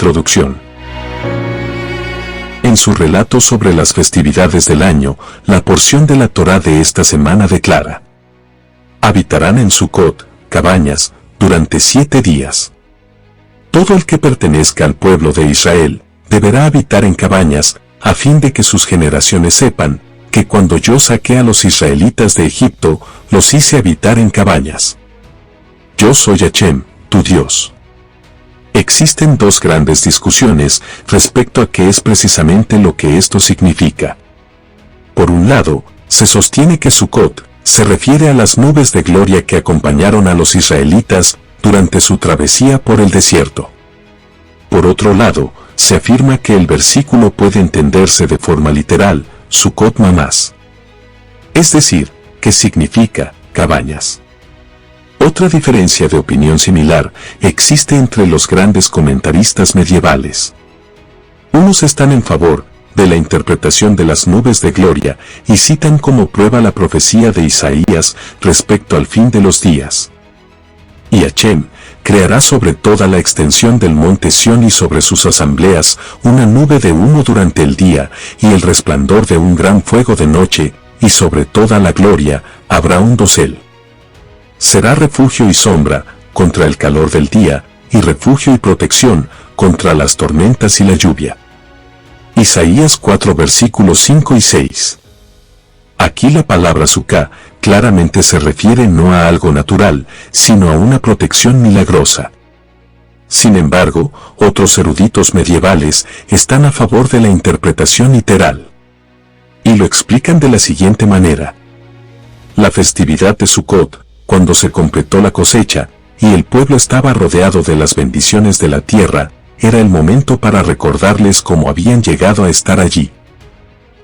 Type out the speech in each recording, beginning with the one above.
introducción. En su relato sobre las festividades del año, la porción de la Torá de esta semana declara: habitarán en Sucot, cabañas, durante 7 días. Todo el que pertenezca al pueblo de Israel deberá habitar en cabañas, a fin de que sus generaciones sepan que cuando yo saqué a los israelitas de Egipto, los hice habitar en cabañas. Yo soy Hashem, tu Dios. Existen dos grandes discusiones respecto a qué es precisamente lo que esto significa. Por un lado, se sostiene que Sucot se refiere a las nubes de gloria que acompañaron a los israelitas durante su travesía por el desierto. Por otro lado, se afirma que el versículo puede entenderse de forma literal, Sucot mamás. Es decir, que significa cabañas. Otra diferencia de opinión similar existe entre los grandes comentaristas medievales. Unos están en favor de la interpretación de las nubes de gloria y citan como prueba la profecía de Isaías respecto al fin de los días. Y Hashem creará sobre toda la extensión del monte Sión y sobre sus asambleas una nube de humo durante el día y el resplandor de un gran fuego de noche, y sobre toda la gloria habrá un dosel. Será refugio y sombra contra el calor del día, y refugio y protección contra las tormentas y la lluvia. Isaías 4 versículos 5 y 6. Aquí la palabra Suká claramente se refiere no a algo natural, sino a una protección milagrosa. Sin embargo, otros eruditos medievales están a favor de la interpretación literal. Y lo explican de la siguiente manera. La festividad de Sucot, cuando se completó la cosecha, y el pueblo estaba rodeado de las bendiciones de la tierra, era el momento para recordarles cómo habían llegado a estar allí.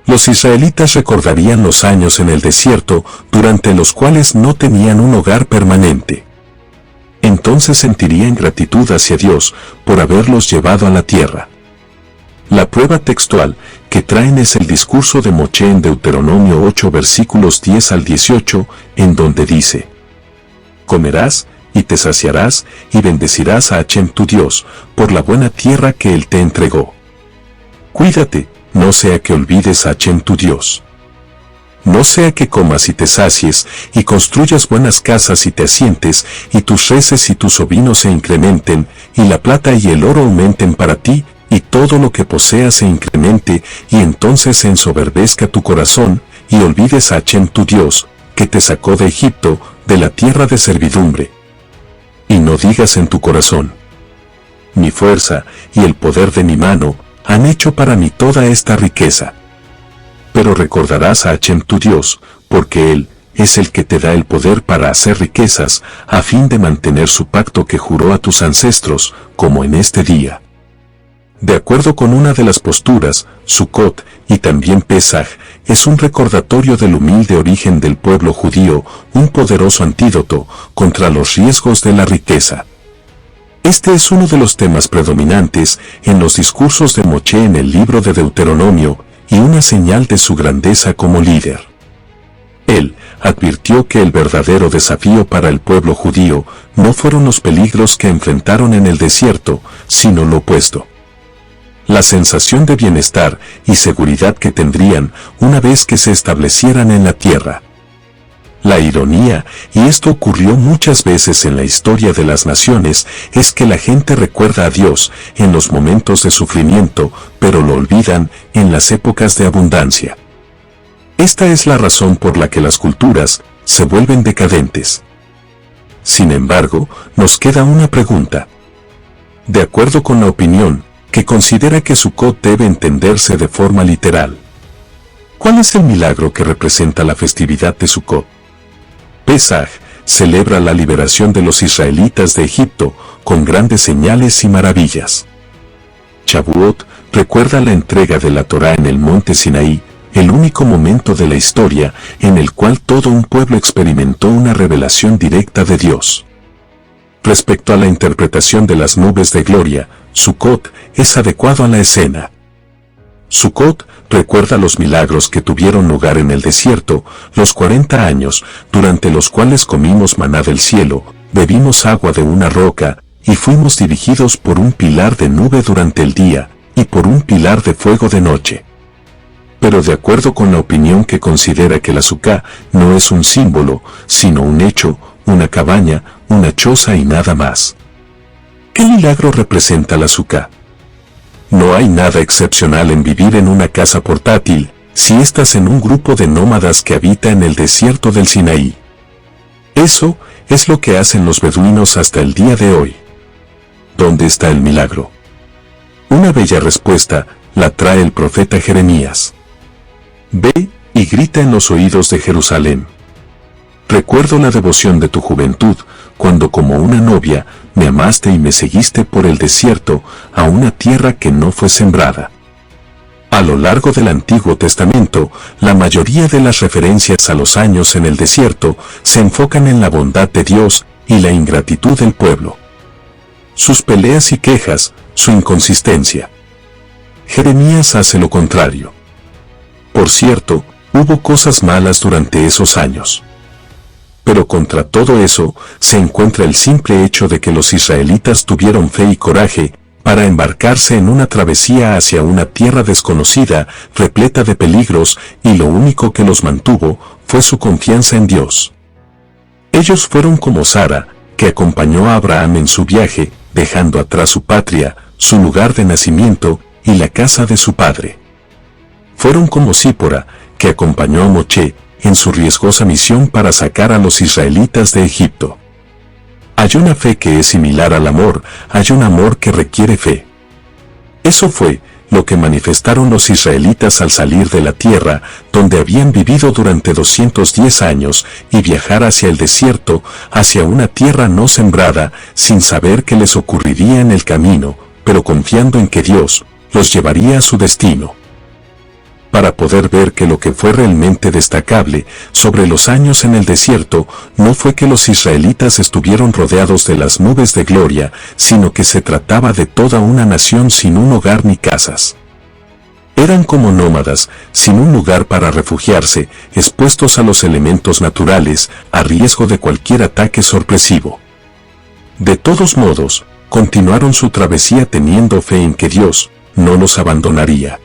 Los israelitas recordarían los años en el desierto, durante los cuales no tenían un hogar permanente. Entonces sentirían gratitud hacia Dios por haberlos llevado a la tierra. La prueba textual que traen es el discurso de Moche en Deuteronomio 8 versículos 10 al 18, en donde dice: comerás, y te saciarás, y bendecirás a Hashem tu Dios, por la buena tierra que Él te entregó. Cuídate, no sea que olvides a Hashem tu Dios. No sea que comas y te sacies, y construyas buenas casas y te asientes, y tus reses y tus ovinos se incrementen, y la plata y el oro aumenten para ti, y todo lo que poseas se incremente, y entonces se ensoberbezca tu corazón, y olvides a Hashem tu Dios, que te sacó de Egipto, de la tierra de servidumbre. Y no digas en tu corazón: mi fuerza y el poder de mi mano han hecho para mí toda esta riqueza. Pero recordarás a Hashem tu Dios, porque Él es el que te da el poder para hacer riquezas, a fin de mantener su pacto que juró a tus ancestros, como en este día. De acuerdo con una de las posturas, Sucot, y también Pesaj, es un recordatorio del humilde origen del pueblo judío, un poderoso antídoto contra los riesgos de la riqueza. Este es uno de los temas predominantes en los discursos de Moche en el libro de Deuteronomio, y una señal de su grandeza como líder. Él advirtió que el verdadero desafío para el pueblo judío no fueron los peligros que enfrentaron en el desierto, sino lo opuesto. La sensación de bienestar y seguridad que tendrían una vez que se establecieran en la tierra. La ironía, y esto ocurrió muchas veces en la historia de las naciones, es que la gente recuerda a Dios en los momentos de sufrimiento, pero lo olvidan en las épocas de abundancia. Esta es la razón por la que las culturas se vuelven decadentes. Sin embargo, nos queda una pregunta. De acuerdo con la opinión que considera que Sucot debe entenderse de forma literal, ¿cuál es el milagro que representa la festividad de Sucot? Pesaj celebra la liberación de los israelitas de Egipto con grandes señales y maravillas. Shavuot recuerda la entrega de la Torá en el monte Sinaí, el único momento de la historia en el cual todo un pueblo experimentó una revelación directa de Dios. Respecto a la interpretación de las nubes de gloria, Sucot es adecuado a la escena. Sucot recuerda los milagros que tuvieron lugar en el desierto, los 40 años, durante los cuales comimos maná del cielo, bebimos agua de una roca, y fuimos dirigidos por un pilar de nube durante el día, y por un pilar de fuego de noche. Pero de acuerdo con la opinión que considera que la Sucá no es un símbolo, sino un hecho, una cabaña, una choza y nada más. ¿Qué milagro representa la Sucá? No hay nada excepcional en vivir en una casa portátil, si estás en un grupo de nómadas que habita en el desierto del Sinaí. Eso es lo que hacen los beduinos hasta el día de hoy. ¿Dónde está el milagro? Una bella respuesta la trae el profeta Jeremías. Ve y grita en los oídos de Jerusalén. Recuerdo la devoción de tu juventud, cuando como una novia me amaste y me seguiste por el desierto a una tierra que no fue sembrada. A lo largo del Antiguo Testamento, la mayoría de las referencias a los años en el desierto se enfocan en la bondad de Dios y la ingratitud del pueblo. Sus peleas y quejas, su inconsistencia. Jeremías hace lo contrario. Por cierto, hubo cosas malas durante esos años. Pero contra todo eso, se encuentra el simple hecho de que los israelitas tuvieron fe y coraje para embarcarse en una travesía hacia una tierra desconocida, repleta de peligros, y lo único que los mantuvo fue su confianza en Dios. Ellos fueron como Sara, que acompañó a Abraham en su viaje, dejando atrás su patria, su lugar de nacimiento y la casa de su padre. Fueron como Sípora, que acompañó a Moché en su riesgosa misión para sacar a los israelitas de Egipto. Hay una fe que es similar al amor, hay un amor que requiere fe. Eso fue lo que manifestaron los israelitas al salir de la tierra donde habían vivido durante 210 años y viajar hacia el desierto, hacia una tierra no sembrada, sin saber qué les ocurriría en el camino, pero confiando en que Dios los llevaría a su destino. Para poder ver que lo que fue realmente destacable sobre los años en el desierto no fue que los israelitas estuvieron rodeados de las nubes de gloria, sino que se trataba de toda una nación sin un hogar ni casas. Eran como nómadas, sin un lugar para refugiarse, expuestos a los elementos naturales, a riesgo de cualquier ataque sorpresivo. De todos modos, continuaron su travesía teniendo fe en que Dios no los abandonaría.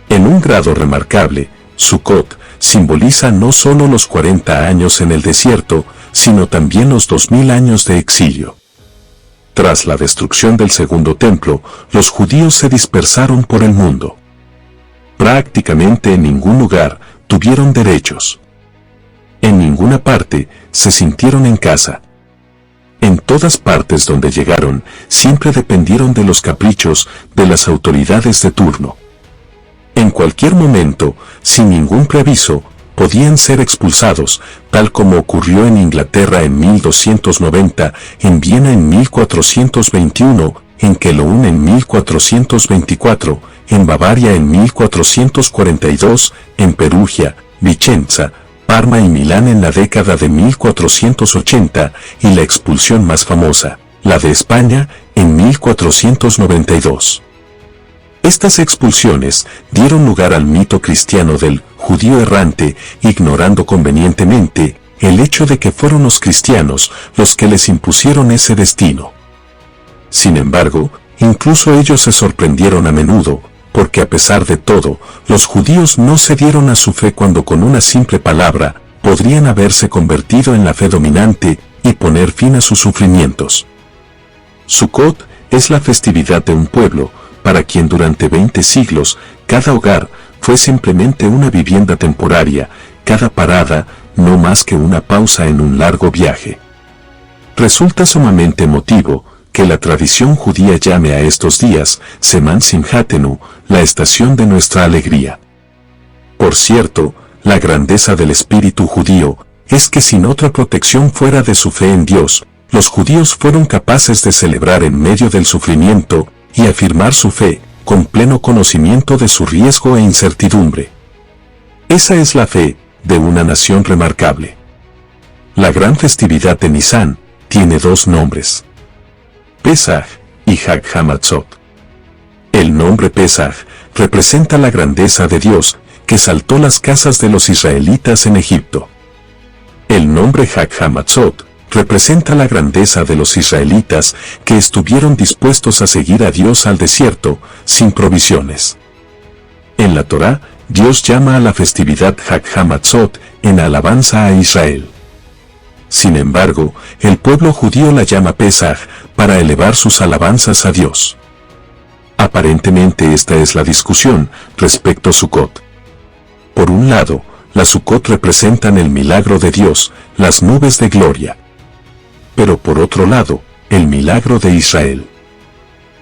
En un grado remarcable, Sucot simboliza no solo los 40 años en el desierto, sino también los 2000 años de exilio. Tras la destrucción del segundo templo, los judíos se dispersaron por el mundo. Prácticamente en ningún lugar tuvieron derechos. En ninguna parte se sintieron en casa. En todas partes donde llegaron, siempre dependieron de los caprichos de las autoridades de turno. En cualquier momento, sin ningún preaviso, podían ser expulsados, tal como ocurrió en Inglaterra en 1290, en Viena en 1421, en Cologne en 1424, en Bavaria en 1442, en Perugia, Vicenza, Parma y Milán en la década de 1480, y la expulsión más famosa, la de España, en 1492. Estas expulsiones dieron lugar al mito cristiano del judío errante, ignorando convenientemente el hecho de que fueron los cristianos los que les impusieron ese destino. Sin embargo, incluso ellos se sorprendieron a menudo, porque a pesar de todo, los judíos no cedieron a su fe cuando con una simple palabra podrían haberse convertido en la fe dominante y poner fin a sus sufrimientos. Sucot es la festividad de un pueblo, para quien durante 20 siglos, cada hogar fue simplemente una vivienda temporaria, cada parada no más que una pausa en un largo viaje. Resulta sumamente emotivo que la tradición judía llame a estos días Seman Simhatenu, la estación de nuestra alegría. Por cierto, la grandeza del espíritu judío es que sin otra protección fuera de su fe en Dios, los judíos fueron capaces de celebrar en medio del sufrimiento y afirmar su fe, con pleno conocimiento de su riesgo e incertidumbre. Esa es la fe de una nación remarcable. La gran festividad de Nisán tiene dos nombres: Pesaj y Hag HaMatzot. El nombre Pesaj representa la grandeza de Dios, que saltó las casas de los israelitas en Egipto. El nombre Hag HaMatzot representa la grandeza de los israelitas que estuvieron dispuestos a seguir a Dios al desierto, sin provisiones. En la Torá, Dios llama a la festividad Hag HaMatzot en alabanza a Israel. Sin embargo, el pueblo judío la llama Pesaj para elevar sus alabanzas a Dios. Aparentemente esta es la discusión respecto a Sukkot. Por un lado, las Sukkot representan el milagro de Dios, las nubes de gloria. Pero por otro lado, el milagro de Israel.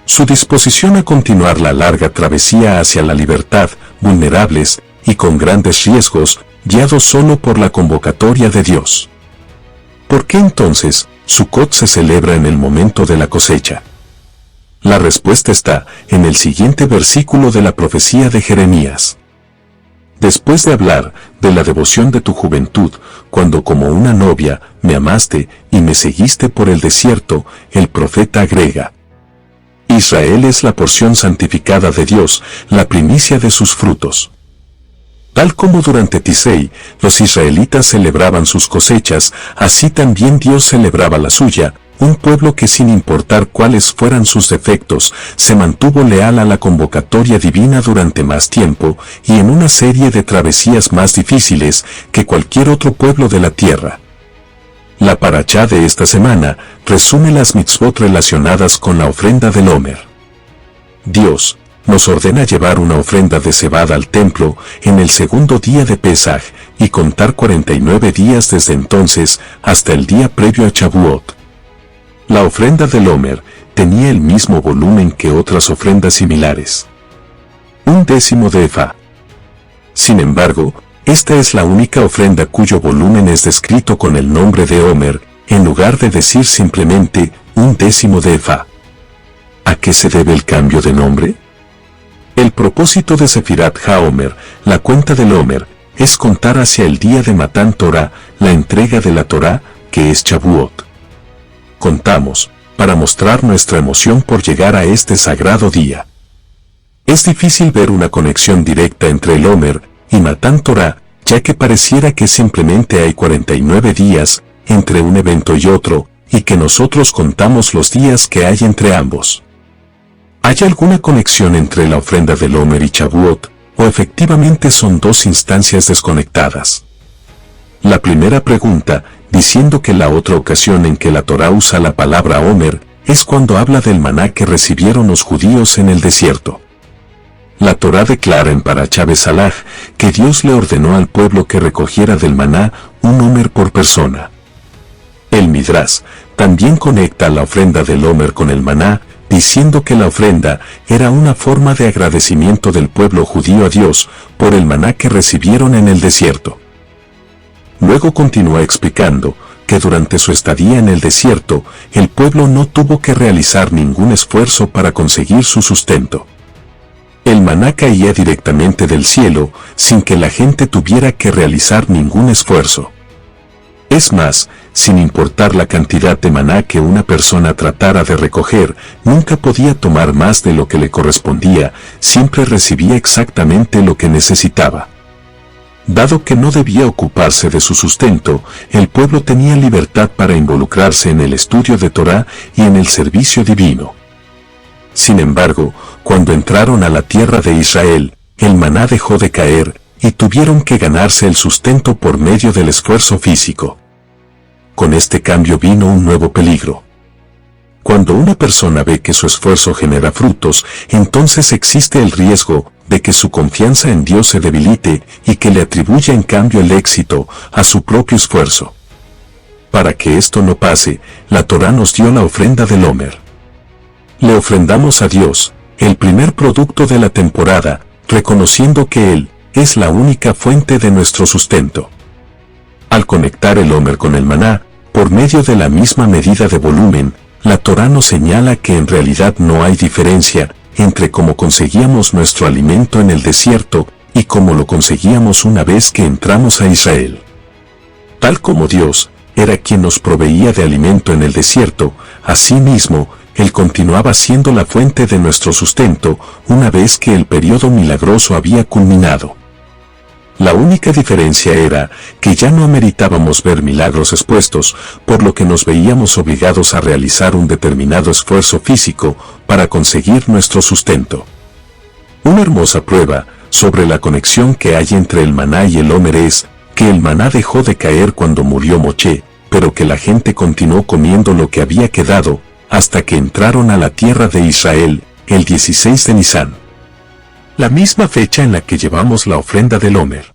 Su disposición a continuar la larga travesía hacia la libertad, vulnerables y con grandes riesgos, guiados solo por la convocatoria de Dios. ¿Por qué entonces Sukkot se celebra en el momento de la cosecha? La respuesta está en el siguiente versículo de la profecía de Jeremías. Después de hablar de la devoción de tu juventud, cuando como una novia me amaste y me seguiste por el desierto, el profeta agrega: Israel es la porción santificada de Dios, la primicia de sus frutos. Tal como durante Tisrei, los israelitas celebraban sus cosechas, así también Dios celebraba la suya, un pueblo que sin importar cuáles fueran sus defectos, se mantuvo leal a la convocatoria divina durante más tiempo y en una serie de travesías más difíciles que cualquier otro pueblo de la tierra. La parachá de esta semana resume las mitzvot relacionadas con la ofrenda del Omer. Dios nos ordena llevar una ofrenda de cebada al templo en el segundo día de Pesaj y contar 49 días desde entonces hasta el día previo a Shavuot. La ofrenda del Omer tenía el mismo volumen que otras ofrendas similares. 1/10 de efá. Sin embargo, esta es la única ofrenda cuyo volumen es descrito con el nombre de Omer, en lugar de decir simplemente 1/10 de efá. ¿A qué se debe el cambio de nombre? El propósito de Sefirat HaOmer, la cuenta del Omer, es contar hacia el día de Matán Torah, la entrega de la Torá, que es Shavuot. Contamos, para mostrar nuestra emoción por llegar a este sagrado día. Es difícil ver una conexión directa entre el Omer y Matán Torah, ya que pareciera que simplemente hay 49 días entre un evento y otro, y que nosotros contamos los días que hay entre ambos. ¿Hay alguna conexión entre la ofrenda del Omer y Shavuot, o efectivamente son dos instancias desconectadas? La primera pregunta, diciendo que la otra ocasión en que la Torá usa la palabra Omer, es cuando habla del maná que recibieron los judíos en el desierto. La Torá declara en Parashá Besalach que Dios le ordenó al pueblo que recogiera del maná un Omer por persona. El Midrash también conecta la ofrenda del Omer con el maná, diciendo que la ofrenda era una forma de agradecimiento del pueblo judío a Dios por el maná que recibieron en el desierto. Luego continúa explicando que durante su estadía en el desierto, el pueblo no tuvo que realizar ningún esfuerzo para conseguir su sustento. El maná caía directamente del cielo, sin que la gente tuviera que realizar ningún esfuerzo. Es más, sin importar la cantidad de maná que una persona tratara de recoger, nunca podía tomar más de lo que le correspondía, siempre recibía exactamente lo que necesitaba. Dado que no debía ocuparse de su sustento, el pueblo tenía libertad para involucrarse en el estudio de Torá y en el servicio divino. Sin embargo, cuando entraron a la tierra de Israel, el maná dejó de caer, y tuvieron que ganarse el sustento por medio del esfuerzo físico. Con este cambio vino un nuevo peligro. Cuando una persona ve que su esfuerzo genera frutos, entonces existe el riesgo de que su confianza en Dios se debilite y que le atribuya en cambio el éxito a su propio esfuerzo. Para que esto no pase, la Torá nos dio la ofrenda del Omer. Le ofrendamos a Dios, el primer producto de la temporada, reconociendo que Él es la única fuente de nuestro sustento. Al conectar el Omer con el maná, por medio de la misma medida de volumen, la Torá nos señala que en realidad no hay diferencia entre cómo conseguíamos nuestro alimento en el desierto y cómo lo conseguíamos una vez que entramos a Israel. Tal como Dios era quien nos proveía de alimento en el desierto, asimismo, Él continuaba siendo la fuente de nuestro sustento una vez que el periodo milagroso había culminado. La única diferencia era que ya no ameritábamos ver milagros expuestos, por lo que nos veíamos obligados a realizar un determinado esfuerzo físico para conseguir nuestro sustento. Una hermosa prueba sobre la conexión que hay entre el maná y el homer es que el maná dejó de caer cuando murió Moshe, pero que la gente continuó comiendo lo que había quedado hasta que entraron a la tierra de Israel, el 16 de Nisán. La misma fecha en la que llevamos la ofrenda del homer.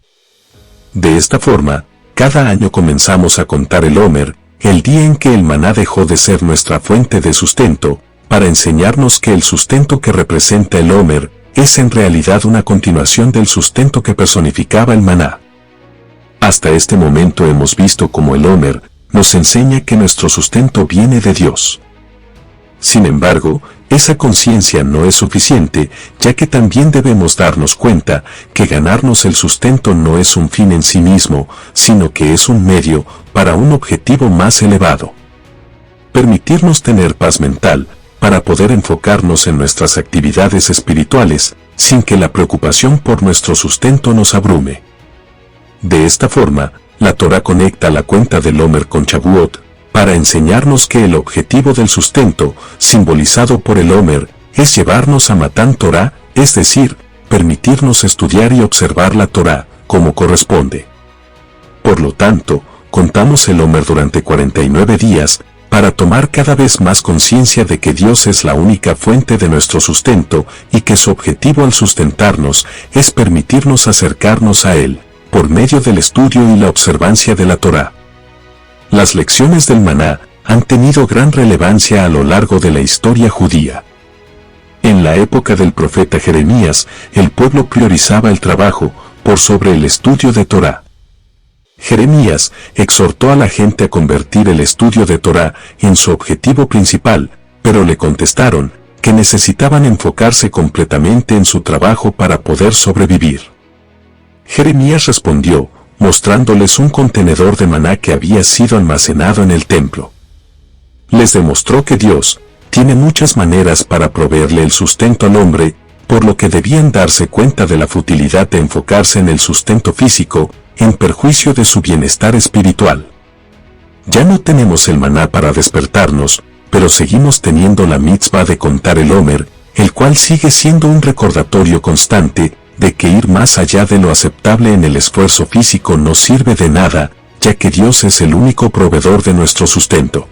De esta forma, cada año comenzamos a contar el homer, el día en que el maná dejó de ser nuestra fuente de sustento, para enseñarnos que el sustento que representa el homer es en realidad una continuación del sustento que personificaba el maná. Hasta este momento hemos visto cómo el homer nos enseña que nuestro sustento viene de Dios. Sin embargo, esa conciencia no es suficiente, ya que también debemos darnos cuenta que ganarnos el sustento no es un fin en sí mismo, sino que es un medio para un objetivo más elevado. Permitirnos tener paz mental, para poder enfocarnos en nuestras actividades espirituales, sin que la preocupación por nuestro sustento nos abrume. De esta forma, la Torá conecta la cuenta del homer con Shavuot, para enseñarnos que el objetivo del sustento, simbolizado por el homer, es llevarnos a Matán Torá, es decir, permitirnos estudiar y observar la Torá, como corresponde. Por lo tanto, contamos el homer durante 49 días, para tomar cada vez más conciencia de que Dios es la única fuente de nuestro sustento y que su objetivo al sustentarnos es permitirnos acercarnos a Él, por medio del estudio y la observancia de la Torá. Las lecciones del maná han tenido gran relevancia a lo largo de la historia judía. En la época del profeta Jeremías, el pueblo priorizaba el trabajo por sobre el estudio de Torá. Jeremías exhortó a la gente a convertir el estudio de Torá en su objetivo principal, pero le contestaron que necesitaban enfocarse completamente en su trabajo para poder sobrevivir. Jeremías respondió, mostrándoles un contenedor de maná que había sido almacenado en el templo. Les demostró que Dios tiene muchas maneras para proveerle el sustento al hombre, por lo que debían darse cuenta de la futilidad de enfocarse en el sustento físico, en perjuicio de su bienestar espiritual. Ya no tenemos el maná para despertarnos, pero seguimos teniendo la mitzvah de contar el homer, el cual sigue siendo un recordatorio constante de que ir más allá de lo aceptable en el esfuerzo físico no sirve de nada, ya que Dios es el único proveedor de nuestro sustento.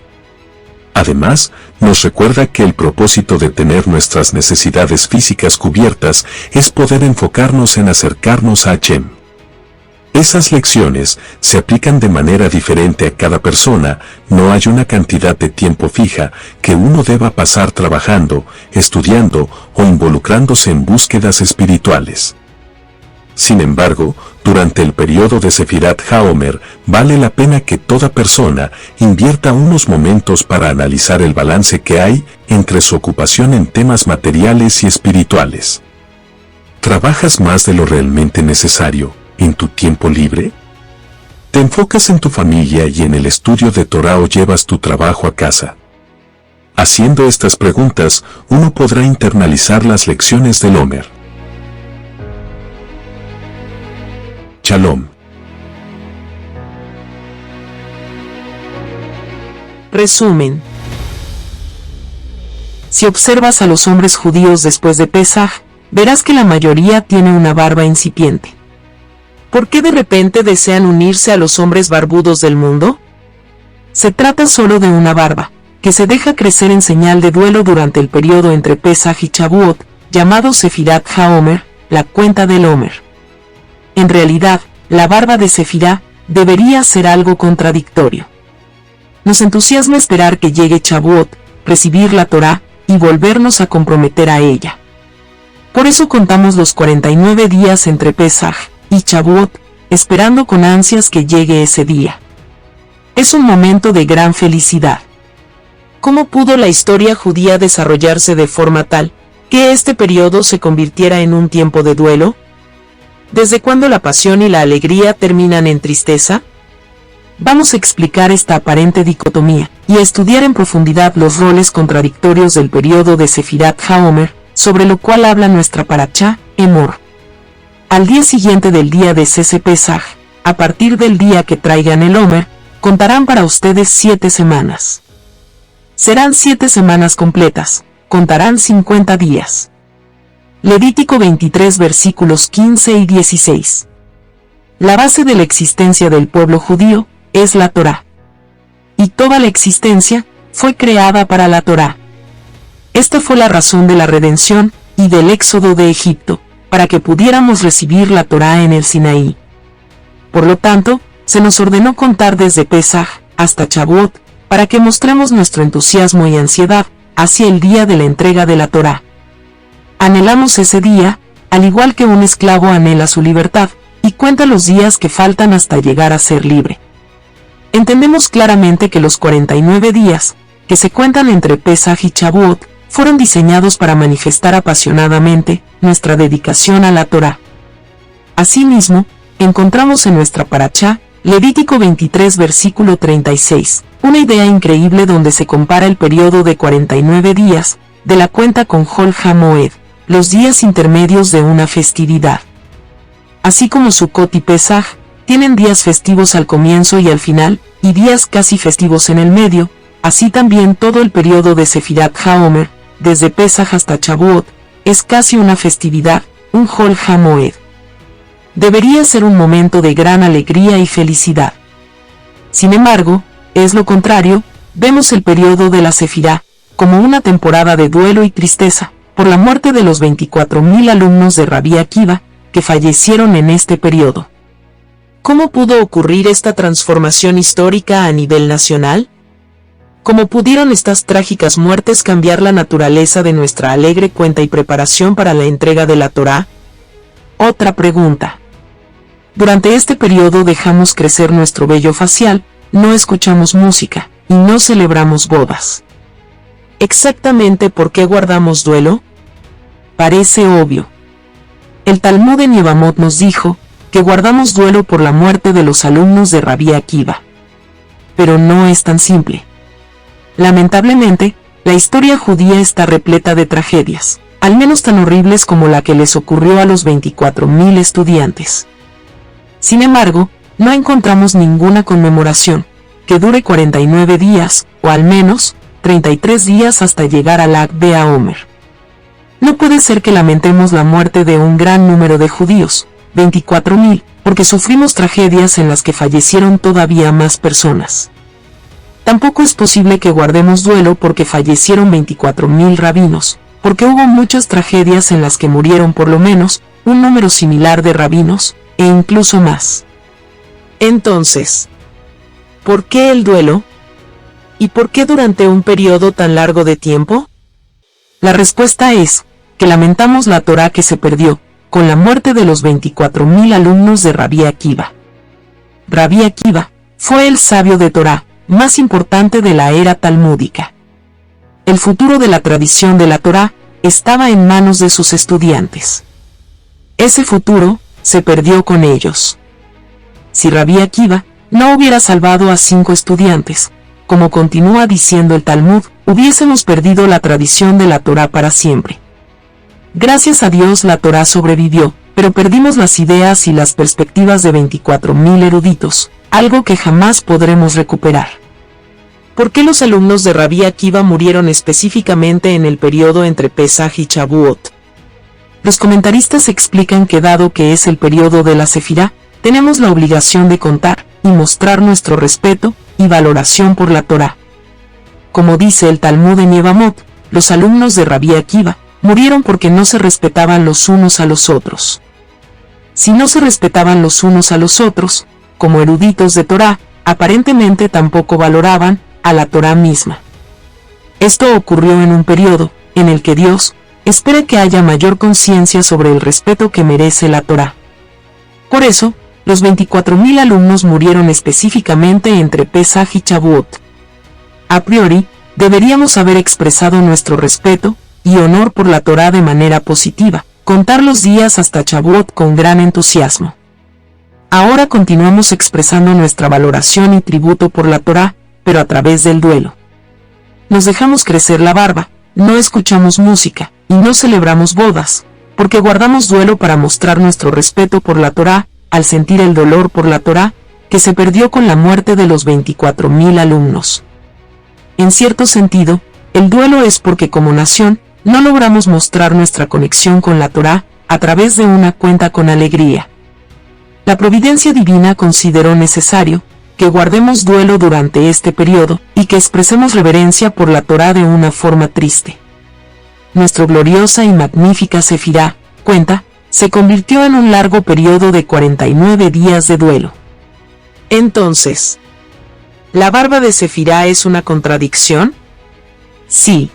Además, nos recuerda que el propósito de tener nuestras necesidades físicas cubiertas es poder enfocarnos en acercarnos a Hashem. Esas lecciones se aplican de manera diferente a cada persona, no hay una cantidad de tiempo fija que uno deba pasar trabajando, estudiando o involucrándose en búsquedas espirituales. Sin embargo, durante el periodo de Sefirat HaOmer, vale la pena que toda persona invierta unos momentos para analizar el balance que hay entre su ocupación en temas materiales y espirituales. ¿Trabajas más de lo realmente necesario en tu tiempo libre? ¿Te enfocas en tu familia y en el estudio de Torá o llevas tu trabajo a casa? Haciendo estas preguntas, uno podrá internalizar las lecciones del Homer. Shalom. Resumen. Si observas a los hombres judíos después de Pesaj, verás que la mayoría tiene una barba incipiente. ¿Por qué de repente desean unirse a los hombres barbudos del mundo? Se trata solo de una barba, que se deja crecer en señal de duelo durante el periodo entre Pesaj y Shavuot, llamado Sefirat HaOmer, la cuenta del Homer. En realidad, la barba de Sefirá debería ser algo contradictorio. Nos entusiasma esperar que llegue Shavuot, recibir la Torá y volvernos a comprometer a ella. Por eso contamos los 49 días entre Pesaj y Shavuot, esperando con ansias que llegue ese día. Es un momento de gran felicidad. ¿Cómo pudo la historia judía desarrollarse de forma tal que este periodo se convirtiera en un tiempo de duelo? ¿Desde cuándo la pasión y la alegría terminan en tristeza? Vamos a explicar esta aparente dicotomía y a estudiar en profundidad los roles contradictorios del periodo de Sefirat HaOmer, sobre lo cual habla nuestra parashá, Emor. Al día siguiente del día de Sese Pesaj, a partir del día que traigan el Omer, contarán para ustedes 7 semanas. Serán 7 semanas completas, contarán 50 días. Levítico 23 versículos 15 y 16. La base de la existencia del pueblo judío es la Torá. Y toda la existencia fue creada para la Torá. Esta fue la razón de la redención y del éxodo de Egipto, para que pudiéramos recibir la Torá en el Sinaí. Por lo tanto, se nos ordenó contar desde Pesaj hasta Shavuot, para que mostremos nuestro entusiasmo y ansiedad hacia el día de la entrega de la Torá. Anhelamos ese día, al igual que un esclavo anhela su libertad, y cuenta los días que faltan hasta llegar a ser libre. Entendemos claramente que los 49 días, que se cuentan entre Pesaj y Shavuot, fueron diseñados para manifestar apasionadamente nuestra dedicación a la Torá. Asimismo, encontramos en nuestra parachá, Levítico 23 versículo 36, una idea increíble donde se compara el periodo de 49 días de la cuenta con Hol HaMoed, los días intermedios de una festividad. Así como Sukkot y Pesaj tienen días festivos al comienzo y al final, y días casi festivos en el medio, así también todo el periodo de Sefirat HaOmer, desde Pesaj hasta Shavuot, es casi una festividad, un Hol HaMoed. Debería ser un momento de gran alegría y felicidad. Sin embargo, es lo contrario, vemos el periodo de la Sefirá como una temporada de duelo y tristeza, por la muerte de los 24.000 alumnos de Rabí Akiva, que fallecieron en este periodo. ¿Cómo pudo ocurrir esta transformación histórica a nivel nacional? ¿Cómo pudieron estas trágicas muertes cambiar la naturaleza de nuestra alegre cuenta y preparación para la entrega de la Torá? Otra pregunta. Durante este periodo dejamos crecer nuestro vello facial, no escuchamos música, y no celebramos bodas. ¿Exactamente por qué guardamos duelo? Parece obvio. El Talmud en Yevamot nos dijo que guardamos duelo por la muerte de los alumnos de Rabí Akiva. Pero no es tan simple. Lamentablemente, la historia judía está repleta de tragedias, al menos tan horribles como la que les ocurrió a los 24.000 estudiantes. Sin embargo, no encontramos ninguna conmemoración que dure 49 días, o al menos 33 días hasta llegar al Lag BaOmer. No puede ser que lamentemos la muerte de un gran número de judíos, 24.000, porque sufrimos tragedias en las que fallecieron todavía más personas. Tampoco es posible que guardemos duelo porque fallecieron 24.000 rabinos, porque hubo muchas tragedias en las que murieron por lo menos un número similar de rabinos, e incluso más. Entonces, ¿por qué el duelo? ¿Y por qué durante un periodo tan largo de tiempo? La respuesta es que lamentamos la Torá que se perdió con la muerte de los 24.000 alumnos de Rabí Akiva. Rabí Akiva fue el sabio de Torá más importante de la era talmúdica. El futuro de la tradición de la Torá estaba en manos de sus estudiantes. Ese futuro se perdió con ellos. Si Rabí Akiva no hubiera salvado a 5 estudiantes, como continúa diciendo el Talmud, hubiésemos perdido la tradición de la Torá para siempre. Gracias a Dios la Torá sobrevivió, pero perdimos las ideas y las perspectivas de 24.000 eruditos, algo que jamás podremos recuperar. ¿Por qué los alumnos de Rabí Akiva murieron específicamente en el periodo entre Pesaj y Shavuot? Los comentaristas explican que dado que es el periodo de la Sefirá, tenemos la obligación de contar y mostrar nuestro respeto y valoración por la Torá. Como dice el Talmud en Yevamot, los alumnos de Rabí Akiva murieron porque no se respetaban los unos a los otros. Si no se respetaban los unos a los otros, como eruditos de Torá, aparentemente tampoco valoraban a la Torá misma. Esto ocurrió en un periodo en el que Dios espera que haya mayor conciencia sobre el respeto que merece la Torá. Por eso, los 24.000 alumnos murieron específicamente entre Pesaj y Shavuot. A priori, deberíamos haber expresado nuestro respeto y honor por la Torá de manera positiva, contar los días hasta Shavuot con gran entusiasmo. Ahora continuamos expresando nuestra valoración y tributo por la Torá, pero a través del duelo. Nos dejamos crecer la barba, no escuchamos música, y no celebramos bodas, porque guardamos duelo para mostrar nuestro respeto por la Torá, al sentir el dolor por la Torá, que se perdió con la muerte de los 24.000 alumnos. En cierto sentido, el duelo es porque como nación, no logramos mostrar nuestra conexión con la Torá a través de una cuenta con alegría. La providencia divina consideró necesario que guardemos duelo durante este periodo y que expresemos reverencia por la Torá de una forma triste. Nuestra gloriosa y magnífica Sefirá, cuenta, se convirtió en un largo periodo de 49 días de duelo. Entonces, ¿la barba de Sefirá es una contradicción? Sí.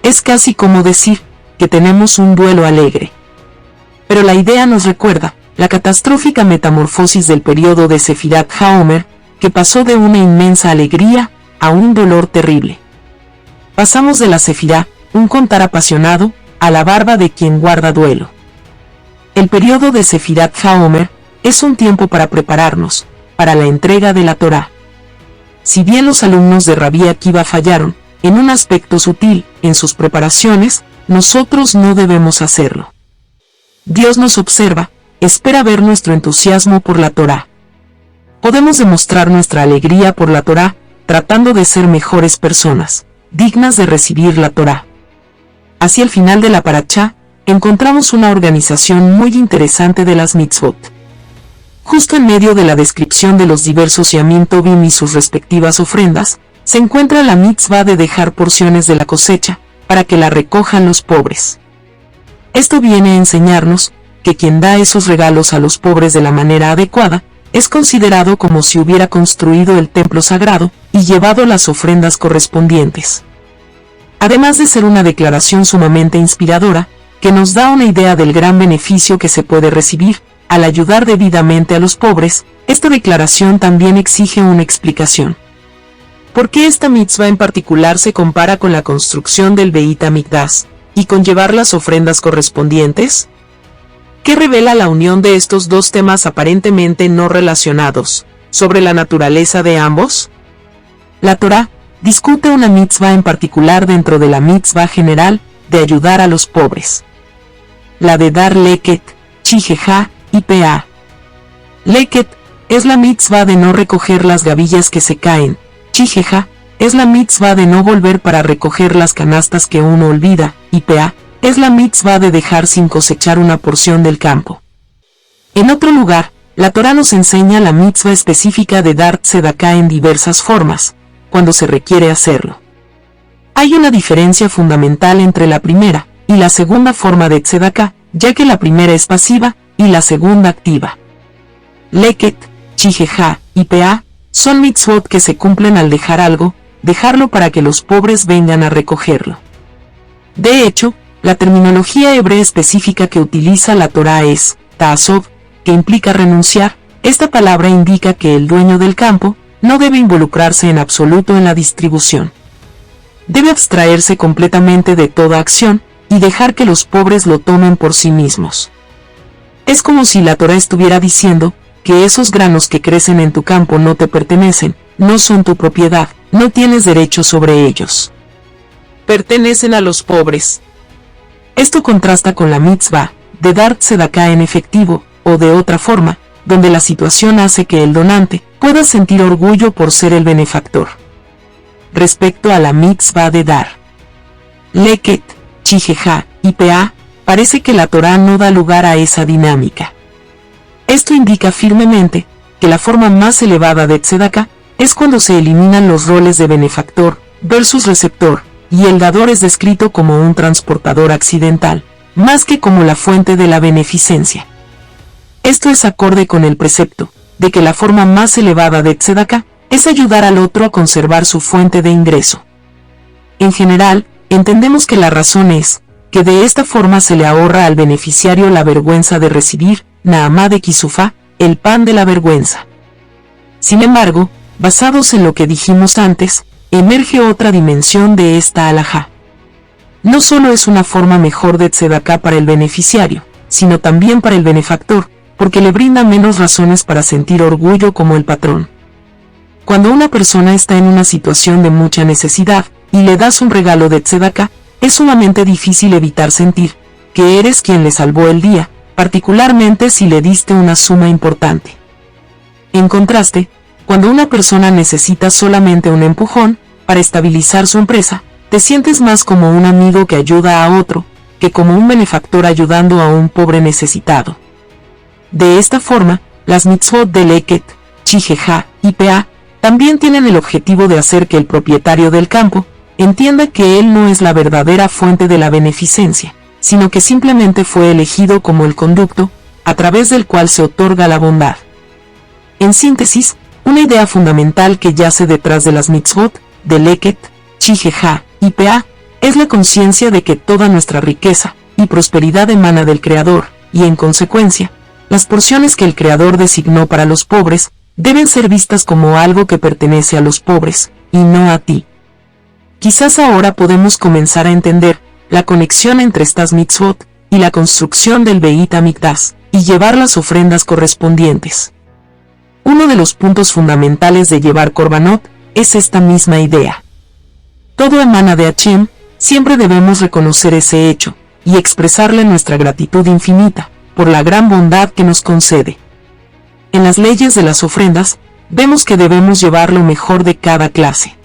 Es casi como decir que tenemos un duelo alegre. Pero la idea nos recuerda la catastrófica metamorfosis del periodo de Sefirat HaOmer, que pasó de una inmensa alegría a un dolor terrible. Pasamos de la Sefirá, un contar apasionado, a la barba de quien guarda duelo. El periodo de Sefirat HaOmer es un tiempo para prepararnos para la entrega de la Torá. Si bien los alumnos de Rabí Akiva fallaron, en un aspecto sutil, en sus preparaciones, nosotros no debemos hacerlo. Dios nos observa, espera ver nuestro entusiasmo por la Torá. Podemos demostrar nuestra alegría por la Torá, tratando de ser mejores personas, dignas de recibir la Torá. Hacia el final de la parachá, encontramos una organización muy interesante de las mitzvot. Justo en medio de la descripción de los diversos Yamim Tovim y sus respectivas ofrendas, se encuentra la mitzvah de dejar porciones de la cosecha, para que la recojan los pobres. Esto viene a enseñarnos que quien da esos regalos a los pobres de la manera adecuada, es considerado como si hubiera construido el templo sagrado y llevado las ofrendas correspondientes. Además de ser una declaración sumamente inspiradora, que nos da una idea del gran beneficio que se puede recibir al ayudar debidamente a los pobres, esta declaración también exige una explicación. ¿Por qué esta mitzvah en particular se compara con la construcción del Beit HaMikdash y con llevar las ofrendas correspondientes? ¿Qué revela la unión de estos dos temas aparentemente no relacionados, sobre la naturaleza de ambos? La Torá discute una mitzvah en particular dentro de la mitzvah general de ayudar a los pobres. La de dar leket, chijeja y pea. Leket es la mitzvah de no recoger las gavillas que se caen, chijeja es la mitzvah de no volver para recoger las canastas que uno olvida, y pea es la mitzvah de dejar sin cosechar una porción del campo. En otro lugar, la Torá nos enseña la mitzvah específica de dar tzedaká en diversas formas, cuando se requiere hacerlo. Hay una diferencia fundamental entre la primera y la segunda forma de tzedaká, ya que la primera es pasiva y la segunda activa. Leket, chijeja y pea son mitzvot que se cumplen al dejar algo, dejarlo para que los pobres vengan a recogerlo. De hecho, la terminología hebrea específica que utiliza la Torá es ta'asov, que implica renunciar. Esta palabra indica que el dueño del campo no debe involucrarse en absoluto en la distribución. Debe abstraerse completamente de toda acción y dejar que los pobres lo tomen por sí mismos. Es como si la Torá estuviera diciendo que esos granos que crecen en tu campo no te pertenecen, no son tu propiedad, no tienes derecho sobre ellos. Pertenecen a los pobres. Esto contrasta con la mitzvah de dar tzedaká en efectivo, o de otra forma, donde la situación hace que el donante pueda sentir orgullo por ser el benefactor. Respecto a la mitzvah de dar leket, chijeja y pea, parece que la Torá no da lugar a esa dinámica. Esto indica firmemente que la forma más elevada de tzedaká es cuando se eliminan los roles de benefactor versus receptor, y el dador es descrito como un transportador accidental, más que como la fuente de la beneficencia. Esto es acorde con el precepto de que la forma más elevada de tzedaká es ayudar al otro a conservar su fuente de ingreso. En general, entendemos que la razón es que de esta forma se le ahorra al beneficiario la vergüenza de recibir, Naamá de Kisufá, el pan de la vergüenza. Sin embargo, basados en lo que dijimos antes, emerge otra dimensión de esta alajá. No solo es una forma mejor de tzedaká para el beneficiario, sino también para el benefactor, porque le brinda menos razones para sentir orgullo como el patrón. Cuando una persona está en una situación de mucha necesidad y le das un regalo de tzedaká, es sumamente difícil evitar sentir que eres quien le salvó el día, particularmente si le diste una suma importante. En contraste, cuando una persona necesita solamente un empujón para estabilizar su empresa, te sientes más como un amigo que ayuda a otro, que como un benefactor ayudando a un pobre necesitado. De esta forma, las mitzvot de Leket, Chijeja y Pea también tienen el objetivo de hacer que el propietario del campo entienda que él no es la verdadera fuente de la beneficencia, sino que simplemente fue elegido como el conducto a través del cual se otorga la bondad. En síntesis, una idea fundamental que yace detrás de las mitzvot de Leket, Chijeja y Pea es la conciencia de que toda nuestra riqueza y prosperidad emana del Creador, y en consecuencia, las porciones que el Creador designó para los pobres deben ser vistas como algo que pertenece a los pobres, y no a ti. Quizás ahora podemos comenzar a entender la conexión entre estas mitzvot y la construcción del Beit Hamikdash, y llevar las ofrendas correspondientes. Uno de los puntos fundamentales de llevar Korbanot es esta misma idea. Todo emana de Hashem, siempre debemos reconocer ese hecho, y expresarle nuestra gratitud infinita, por la gran bondad que nos concede. En las leyes de las ofrendas, vemos que debemos llevar lo mejor de cada clase.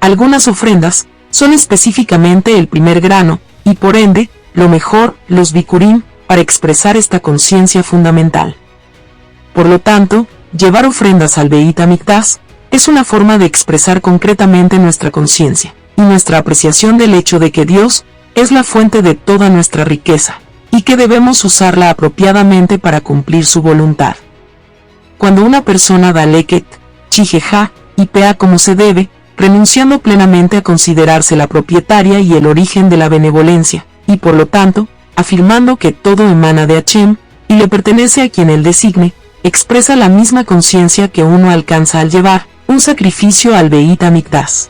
Algunas ofrendas son específicamente el primer grano, y por ende, lo mejor, los bikurim, para expresar esta conciencia fundamental. Por lo tanto, llevar ofrendas al Beit Hamikdash es una forma de expresar concretamente nuestra conciencia, y nuestra apreciación del hecho de que Dios es la fuente de toda nuestra riqueza, y que debemos usarla apropiadamente para cumplir su voluntad. Cuando una persona da Leket, Chijeja y Pea como se debe, renunciando plenamente a considerarse la propietaria y el origen de la benevolencia, y por lo tanto, afirmando que todo emana de Hashem, y le pertenece a quien él designe, expresa la misma conciencia que uno alcanza al llevar un sacrificio al Beit Hamikdash.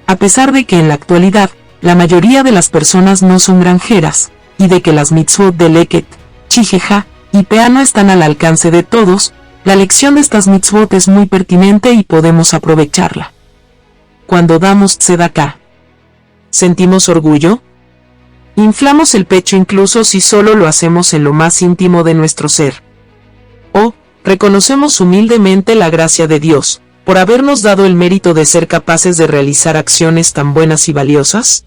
A pesar de que en la actualidad, la mayoría de las personas no son granjeras, y de que las mitzvot de Leket, Chijeja y Pea no están al alcance de todos, la lección de estas mitzvot es muy pertinente y podemos aprovecharla. Cuando damos tzedaká, ¿sentimos orgullo? Inflamos el pecho incluso si solo lo hacemos en lo más íntimo de nuestro ser. O, reconocemos humildemente la gracia de Dios, por habernos dado el mérito de ser capaces de realizar acciones tan buenas y valiosas.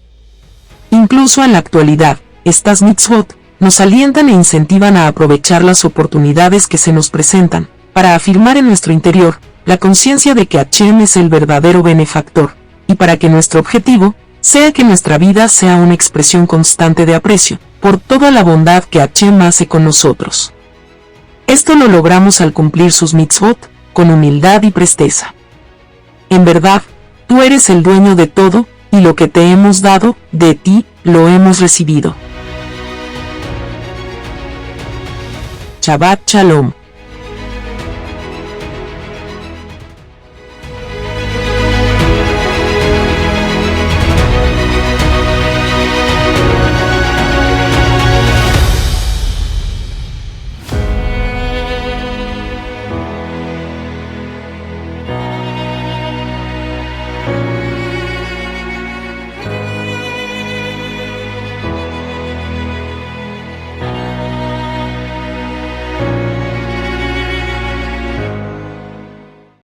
Incluso en la actualidad, estas mitzvot nos alientan e incentivan a aprovechar las oportunidades que se nos presentan, para afirmar en nuestro interior la conciencia de que Hashem es el verdadero benefactor, y para que nuestro objetivo sea que nuestra vida sea una expresión constante de aprecio por toda la bondad que Hashem hace con nosotros. Esto lo logramos al cumplir sus mitzvot con humildad y presteza. En verdad, tú eres el dueño de todo, y lo que te hemos dado, de ti, lo hemos recibido. Shabbat Shalom.